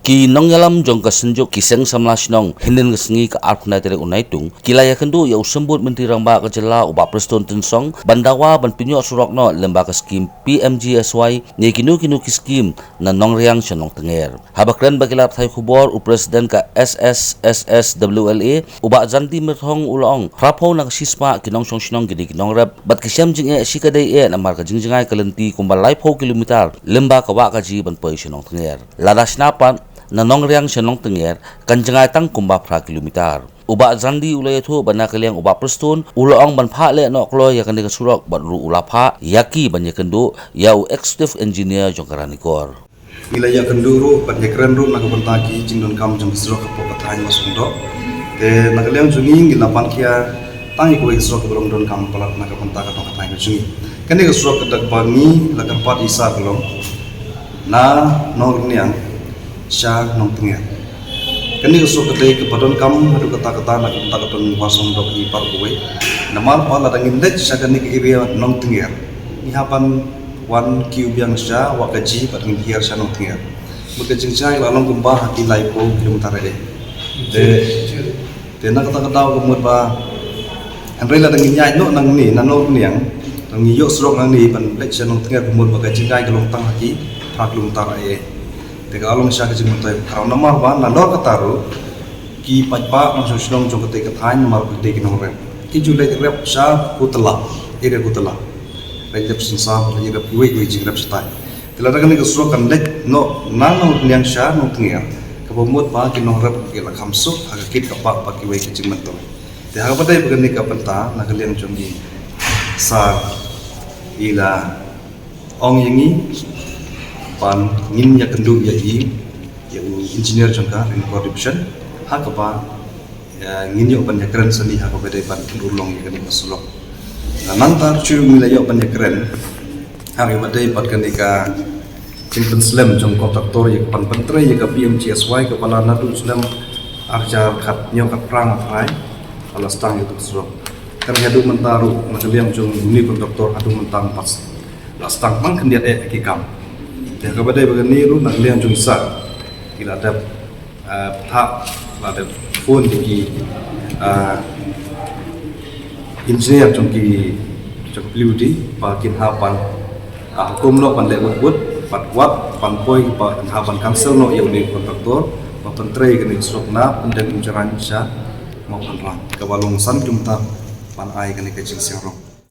Ki nong yalam jong ka senjo kiseng samlas nong hinden kesengi ka arpna tere unai tung kila ya kendu ya usembut menteri rangba ka jela uba preston tensong bandawa ban pinyo surok no lemba ka skim PMGSY ne kinu ki skim na nong riang chenong tenger habakren bagila thai khubor u presiden ka SSSSWLA uba janti merthong ulong rapo na sisma kinong song shinong gidi kinong rap bat kisyam jing e sikadai e na mar ka jingjingai kalenti kumba lai pho kilometer lemba ka wa ka ji ban poi chenong tenger lada snapan na nong riang chenong tenger kan jangai tang kumba pra kilometer uba zandi ulai thu bana kaliang uba preston ulong ban pha le no klo ya kan de surok bat ru ula pha yaki ban yakendo ya u executive engineer jongkarani kor wilayah kenduru panjekran ru nak bentaki jingdon kam jong surok ko kathai masundo te nakaliang jungi gilapan kia tangi ko surok belum don kam palak nak bentaka to kathai jungi kani ko surok kedak bangi lakan pat isa belum na nong niang sya nong tengah kani usuk kedai kepadon kam hadu kata-kata nak kata-kata wasong dok di parkuwe namar pala dangin lej sya kani ke area nong tengah ni hapan wan kiu biang sya wakaji padang hiar sya nong tengah muka jingcai lalong kumbah hati laipo kilometer de nak kata-kata kumut ba andre la dangin nyai no nang ni nanok niang nang yo srok nang ni pan lej sya nong tengah kumut maka jingcai kelong tang hati kilometer tega along sya ke jingmotai karau namar ba nanor kataru ki pajpa masuk sinong jong kete kathain mar kete kinong rep ki julai rep sya kutela ire kutela rep sinsa ire kuwe jing rep stai telada kan ke sro kan lek no nano nyang sya no tengir ke bomut ba kinong rep ke la khamsuk ha kit ka pa ki we ke jingmotai te ha padai begani ka penta na kalian jong di sa ila ong yangi pan ngin ya kendu ya engineer jangka in corruption hakapa ngin yo pan ya keren seni hakapa dai pan ulong ya kan masulok nantar churu mila yo pan ya keren hari badai pat kanika jingpen slam jong kontraktor ya pan pentre ya ka PMGSY kepala nadu slam arja khat nyo kat prang thai alas tang itu surok kan hadu mentaru magaliam jong ni kontraktor hadu mentang pas las tang mang kendiat kikam ya kepada begini lu nak lihat jungsa kita ada tahap ada phone di engineer jongki jongki pakin hapan hukum lo pandai buat patwat panpoi hapan cancel no yang di kontraktor maupun tray kena sokna pendek incaran sya maupun lah kebalong san jumta pan ai kena kecil siarong